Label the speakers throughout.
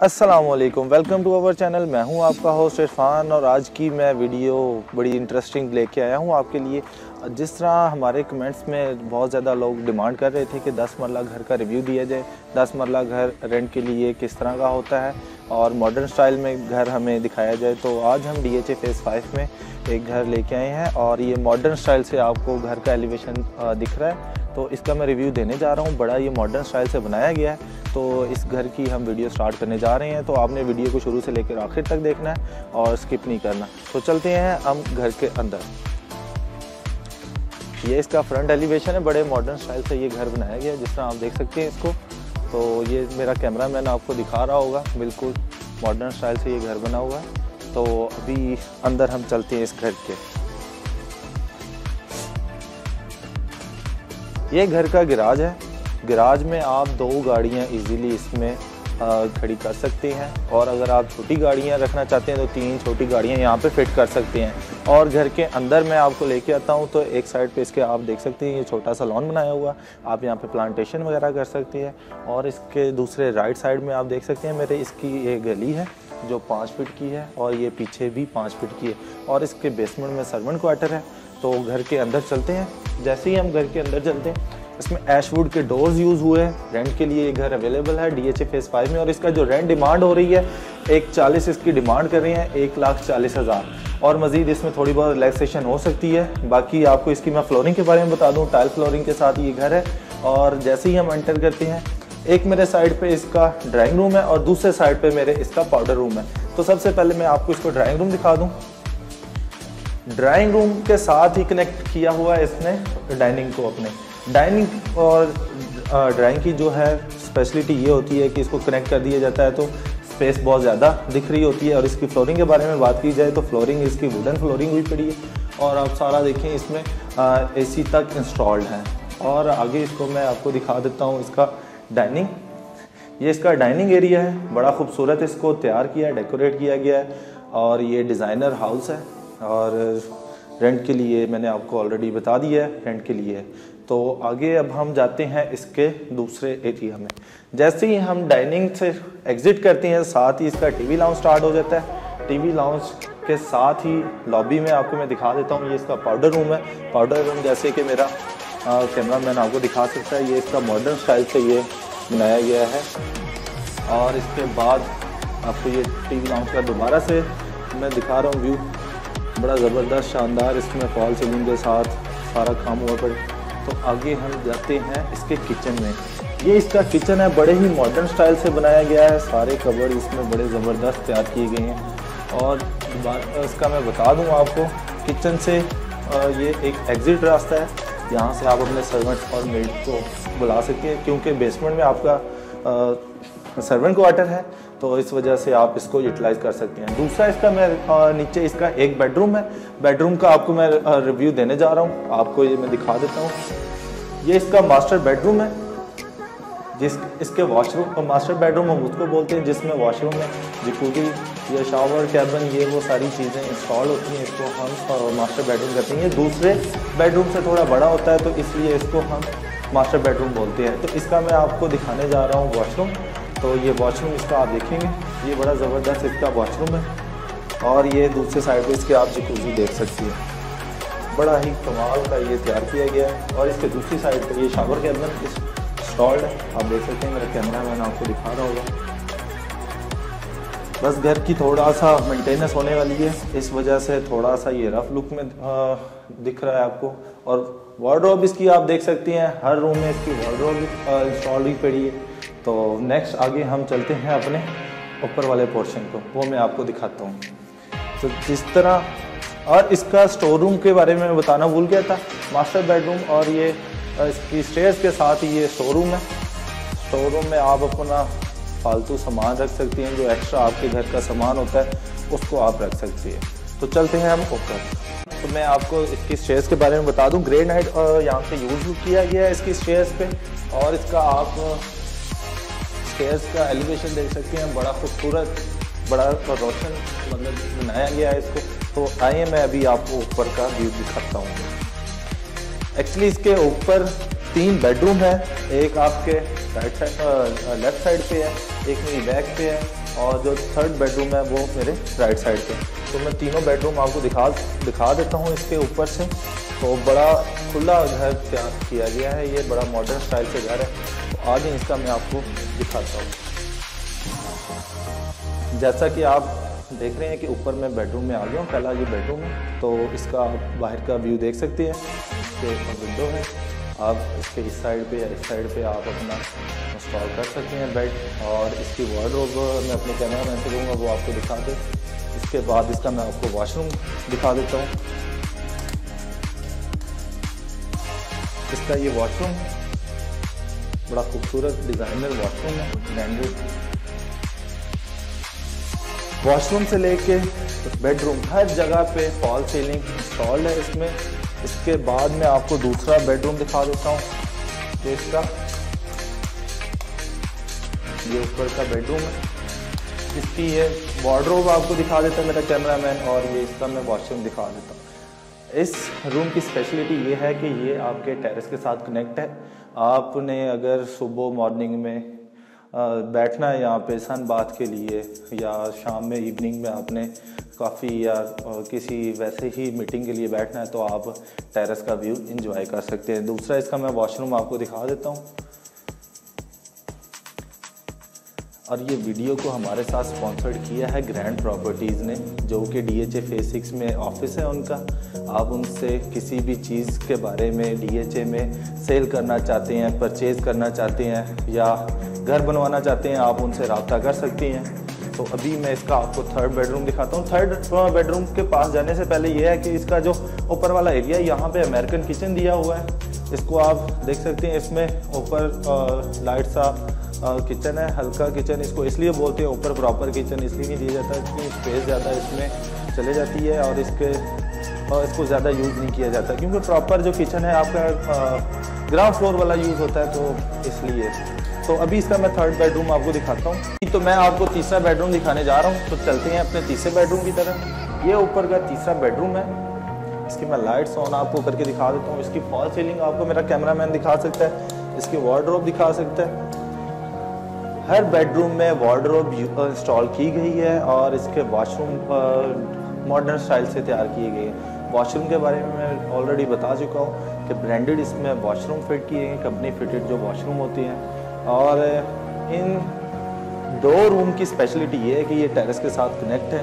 Speaker 1: अस्सलामुअलैकुम, welcome to our channel. मैं हूं आपका होस्ट इरफान और आज की मैं वीडियो बड़ी इंटरेस्टिंग लेके आया हूं आपके लिए। जिस तरह हमारे कमेंट्स में बहुत ज़्यादा लोग डिमांड कर रहे थे कि 10 मरला घर का रिव्यू दिया जाए, 10 मरला घर रेंट के लिए किस तरह का होता है और मॉडर्न स्टाइल में घर हमें दिखाया जाए, तो आज हम DHA फेज़ 5 में एक घर लेके आए हैं और ये मॉडर्न स्टाइल से आपको घर का एलिवेशन दिख रहा है, तो इसका मैं रिव्यू देने जा रहा हूँ। बड़ा ये मॉडर्न स्टाइल से बनाया गया है, तो इस घर की हम वीडियो स्टार्ट करने जा रहे हैं। तो आपने वीडियो को शुरू से लेकर आखिर तक देखना है और स्किप नहीं करना। तो चलते हैं हम घर के अंदर। ये इसका फ्रंट एलिवेशन है, बड़े मॉडर्न स्टाइल से ये घर बनाया गया है, जिस तरह आप देख सकते हैं इसको। तो ये मेरा कैमरामैन आपको दिखा रहा होगा, बिल्कुल मॉडर्न स्टाइल से ये घर बना हुआ है। तो अभी अंदर हम चलते हैं इस घर के। ये घर का गिराज है। गिराज में आप 2 गाड़ियाँ इजीली इसमें खड़ी कर सकते हैं और अगर आप छोटी गाड़ियाँ रखना चाहते हैं तो 3 छोटी गाड़ियाँ यहाँ पे फिट कर सकते हैं। और घर के अंदर मैं आपको लेके आता हूँ तो एक साइड पे इसके आप देख सकते हैं ये छोटा सा लॉन बनाया हुआ, आप यहाँ पे प्लांटेशन वगैरह कर सकते हैं। और इसके दूसरे राइट साइड में आप देख सकते हैं मेरे इसकी ये गली है जो 5 फीट की है और ये पीछे भी 5 फीट की है और इसके बेसमेंट में सर्वेंट क्वार्टर है। तो घर के अंदर चलते हैं। जैसे ही हम घर के अंदर चलते हैं, इसमें ऐशवुड के डोर्स यूज़ हुए हैं। रेंट के लिए ये घर अवेलेबल है DHA फेज़ 5 में और इसका जो रेंट डिमांड हो रही है 140 इसकी डिमांड कर रहे हैं, 1,40,000 और मज़ीद इसमें थोड़ी बहुत रिलैक्सेशन हो सकती है। बाकी आपको इसकी मैं फ्लोरिंग के बारे में बता दूँ, टाइल फ्लोरिंग के साथ ये घर है। और जैसे ही हम एंटर करते हैं, एक मेरे साइड पे इसका ड्राइंग रूम है और दूसरे साइड पे मेरे इसका पाउडर रूम है। तो सबसे पहले मैं आपको इसको ड्राइंग रूम दिखा दूँ। ड्राइंग रूम के साथ ही कनेक्ट किया हुआ है इसने डाइनिंग को। अपने डाइनिंग और ड्राइंग की जो है स्पेशलिटी ये होती है कि इसको कनेक्ट कर दिया जाता है तो स्पेस बहुत ज़्यादा दिख रही होती है। और इसकी फ्लोरिंग के बारे में बात की जाए तो फ्लोरिंग इसकी वुडन फ्लोरिंग हुई पड़ी है और आप सारा देखें इसमें AC तक इंस्टॉल्ड है। और आगे इसको मैं आपको दिखा देता हूँ इसका डाइनिंग। ये इसका डाइनिंग एरिया है, बड़ा खूबसूरत इसको तैयार किया है, डेकोरेट किया गया है और ये डिज़ाइनर हाउस है और रेंट के लिए मैंने आपको ऑलरेडी बता दिया है, रेंट के लिए। तो आगे अब हम जाते हैं इसके दूसरे एरिया में। जैसे ही हम डाइनिंग से एग्ज़िट करते हैं, साथ ही इसका TV लाउंज स्टार्ट हो जाता है। TV लाउंज के साथ ही लॉबी में आपको मैं दिखा देता हूँ, ये इसका पाउडर रूम है। पाउडर रूम जैसे कि मेरा कैमरामैन आपको दिखा सकता है, ये इसका मॉडर्न स्टाइल से ये बनाया गया है। और इसके बाद आपको ये TV लाउंज का दोबारा से मैं दिखा रहा हूँ व्यू, बड़ा ज़बरदस्त शानदार इसमें फॉल सीलिंग के साथ सारा काम हुआ पर। तो आगे हम जाते हैं इसके किचन में। ये इसका किचन है, बड़े ही मॉडर्न स्टाइल से बनाया गया है। सारे कबर्ड इसमें बड़े ज़बरदस्त तैयार किए गए हैं। और इसका मैं बता दूं आपको, किचन से ये एक एग्ज़िट रास्ता है, यहाँ से आप अपने सर्वेंट्स और मेड को बुला सकते हैं क्योंकि बेसमेंट में आपका सर्वेंट क्वार्टर है, तो इस वजह से आप इसको यूटिलाइज कर सकते हैं। दूसरा इसका मैं नीचे इसका एक बेडरूम है। बेडरूम का आपको मैं रिव्यू देने जा रहा हूँ, आपको ये मैं दिखा देता हूँ। ये इसका मास्टर बेडरूम है, इसके वॉशरूम, मास्टर बेडरूम हम उसको बोलते हैं जिसमें वॉशरूम है, जकूज़ी या शावर कैबिन, ये वो सारी चीज़ें इंस्टॉल होती हैं। इसको हम मास्टर बेडरूम कहते हैं। ये दूसरे बेडरूम से थोड़ा बड़ा होता है तो इसलिए इसको हम मास्टर बेडरूम बोलते हैं। तो इसका मैं आपको दिखाने जा रहा हूँ वॉशरूम। तो ये वॉशरूम इसका आप देखेंगे, ये बड़ा ज़बरदस्त इसका वॉशरूम है। और ये दूसरे साइड पे इसके आप जकूज़ी देख सकते हैं, बड़ा ही कमाल का ये तैयार किया गया है। और इसके दूसरी साइड पे ये शावर कैबिन इंस्टॉल्ड है, आप देख सकते हैं, मेरा कैमरा मैन आपको दिखा रहा होगा। बस घर की थोड़ा सा मेंटेनेंस होने वाली है, इस वजह से थोड़ा सा ये रफ लुक में दिख रहा है आपको। और वार्डरोब इसकी आप देख सकते हैं, हर रूम में इसकी वार्डरोब इंस्टॉल ही पड़ी है। तो नेक्स्ट आगे हम चलते हैं अपने ऊपर वाले पोर्शन को, वो मैं आपको दिखाता हूँ। तो जिस तरह, और इसका स्टोर रूम के बारे में मैं बताना भूल गया था, मास्टर बेडरूम और ये इसकी स्टेयर्स के साथ ही ये स्टोर रूम है। स्टोर रूम में आप अपना फालतू सामान रख सकते हैं, जो एक्स्ट्रा आपके घर का सामान होता है उसको आप रख सकते हैं। तो चलते हैं हम ऊपर। तो मैं आपको इसकी स्टेयर्स के बारे में बता दूं, ग्रेनाइट यहाँ पे यूज़ किया गया है इसकी स्टेयर्स पे। और इसका आप स्टेयर्स का एलिवेशन देख सकते हैं, बड़ा खूबसूरत, बड़ा रोशन मतलब बनाया गया है इसको। तो आइए मैं अभी आपको ऊपर का व्यू दिखाता हूँ। एक्चुअली इसके ऊपर 3 बेडरूम है, एक आपके राइट साइड लेफ्ट साइड पे है, एक मेरी बैक पे है, और जो थर्ड बेडरूम है वो मेरे राइट साइड पे। तो मैं तीनों बेडरूम आपको दिखा देता हूँ इसके ऊपर से। तो बड़ा खुला घर तैयार किया गया है, ये बड़ा मॉडर्न स्टाइल से घर है। तो आगे इसका मैं आपको दिखाता हूँ। जैसा कि आप देख रहे हैं कि ऊपर मैं बेडरूम में आ गया हूँ, पहला ये बेडरूम है। तो इसका आप बाहर का व्यू देख सकते हैं, इसके विंडो है। आप इसके इस साइड पे या इस साइड पे आप अपना इंस्टॉल कर सकते हैं बेड। और इसकी वार्डरोब मैं अपने कैमरा मैन से दूँगा, वो आपको दिखा दे। इसके बाद इसका मैं आपको वॉशरूम दिखा देता हूँ। इसका ये वॉशरूम बड़ा खूबसूरत डिज़ाइनर वॉशरूम है, ब्रांडेड। वॉशरूम से लेके बेडरूम हर जगह पे फॉल सीलिंग इंस्टॉल्ड है इसमें। इसके बाद मैं आपको दूसरा बेडरूम दिखा देता हूँ। तो इसका ये ऊपर का बेडरूम है, इसकी ये वार्डरोब आपको दिखा देता है मेरा कैमरामैन, और ये इसका मैं वॉशरूम दिखा देता हूँ। इस रूम की स्पेशलिटी ये है कि ये आपके टेरेस के साथ कनेक्ट है। आपने अगर सुबह मॉर्निंग में बैठना है यहाँ पे सन बाथ के लिए, या शाम में इवनिंग में आपने काफ़ी या किसी वैसे ही मीटिंग के लिए बैठना है, तो आप टेरेस का व्यू एंजॉय कर सकते हैं। दूसरा इसका मैं वॉशरूम आपको दिखा देता हूँ। और ये वीडियो को हमारे साथ स्पॉन्सर्ड किया है ग्रैंड प्रॉपर्टीज़ ने, जो कि DHA फेज 6 में ऑफिस है उनका। आप उनसे किसी भी चीज़ के बारे में DHA में सेल करना चाहते हैं, परचेज़ करना चाहते हैं, या घर बनवाना चाहते हैं, आप उनसे रब्ता कर सकते हैं। तो अभी मैं इसका आपको थर्ड बेडरूम दिखाता हूँ। थर्ड बेडरूम के पास जाने से पहले ये है कि इसका जो ऊपर वाला एरिया है, यहाँ पे अमेरिकन किचन दिया हुआ है। इसको आप देख सकते हैं, इसमें ऊपर लाइट सा किचन है, हल्का किचन इसको इसलिए बोलते हैं। ऊपर प्रॉपर किचन इसलिए नहीं दिया जाता क्योंकि स्पेस ज़्यादा इसमें चले जाती है और इसको ज़्यादा यूज़ नहीं किया जाता, क्योंकि प्रॉपर जो किचन है आपका ग्राउंड फ्लोर वाला यूज़ होता है, तो इसलिए। तो अभी इसका मैं थर्ड बेडरूम आपको दिखाता हूँ। तो मैं आपको तीसरा बेडरूम दिखाने जा रहा हूँ। तो चलते हैं अपने तीसरे बेडरूम की तरफ। ये ऊपर का तीसरा बेडरूम है। इसकी मैं लाइट्स ऑन आपको करके दिखा देता हूँ। इसकी फॉल सीलिंग आपको मेरा कैमरामैन दिखा सकता है, इसकी वार्डरोब दिखा सकता है। हर बेडरूम में वार्डरोब इंस्टॉल की गई है, और इसके वॉशरूम मॉडर्न स्टाइल से तैयार किए गए हैं। वॉशरूम के बारे में मैं ऑलरेडी बता चुका हूँ कि ब्रांडेड इसमें वॉशरूम फिट किए हैं, कंपनी फिटेड जो वॉशरूम होती हैं। और इन दो रूम की स्पेशलिटी ये है कि ये टेरेस के साथ कनेक्ट है।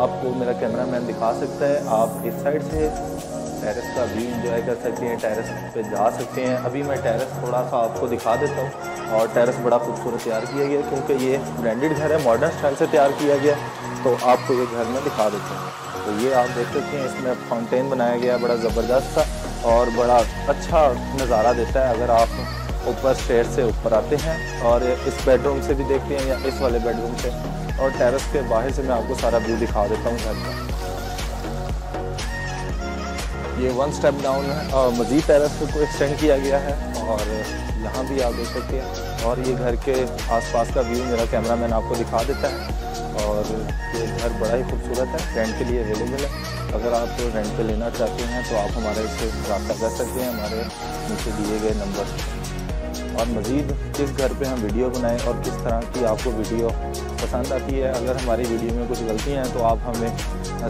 Speaker 1: आपको मेरा कैमरामैन दिखा सकता है, आप इस साइड से टेरेस का व्यू एंजॉय कर सकते हैं, टेरेस पे जा सकते हैं। अभी मैं टेरेस थोड़ा सा आपको दिखा देता हूँ। और टेरेस बड़ा खूबसूरत तैयार किया गया क्योंकि ये ब्रांडेड घर है, मॉडर्न स्टाइल से तैयार किया गया। तो आपको ये घर में दिखा देते हैं। तो ये आप देख सकते हैं, इसमें फाउंटेन बनाया गया बड़ा ज़बरदस्त सा, और बड़ा अच्छा नज़ारा देता है अगर आप ऊपर स्टेयर से ऊपर आते हैं। और इस बेडरूम से भी देखते हैं, या इस वाले बेडरूम से। और टेरेस के बाहर से मैं आपको सारा व्यू दिखा देता हूँ घर का। ये 1 स्टेप डाउन है, और मज़ीद टेरेस को एक्सटेंड किया गया है, और यहाँ भी आप देख सकते हैं। और ये घर के आसपास का व्यू मेरा कैमरामैन आपको दिखा देता है। और ये घर बड़ा ही खूबसूरत है, रेंट के लिए अवेलेबल है। अगर आप रेंट पे लेना चाहते हैं तो आप हमारे से रब्ता कर सकते हैं हमारे नीचे दिए गए नंबर। और मज़ीद किस घर पे हम वीडियो बनाएं और किस तरह की आपको वीडियो पसंद आती है। अगर हमारी वीडियो में कुछ गलतियाँ हैं तो आप हमें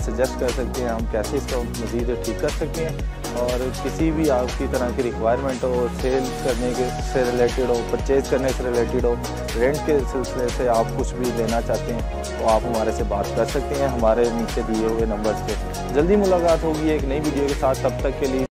Speaker 1: सजेस्ट कर सकते हैं, हम कैसे इसको मज़ीद ठीक कर सकते हैं। और किसी भी आपकी तरह की रिक्वायरमेंट हो, सेल करने के से रिलेटेड हो, परचेज़ करने से रिलेटेड हो, रेंट के सिलसिले से आप कुछ भी लेना चाहते हैं तो आप हमारे से बात कर सकते हैं हमारे नीचे दिए हुए नंबर्स पे। जल्दी मुलाकात होगी एक नई वीडियो के साथ, तब तक के लिए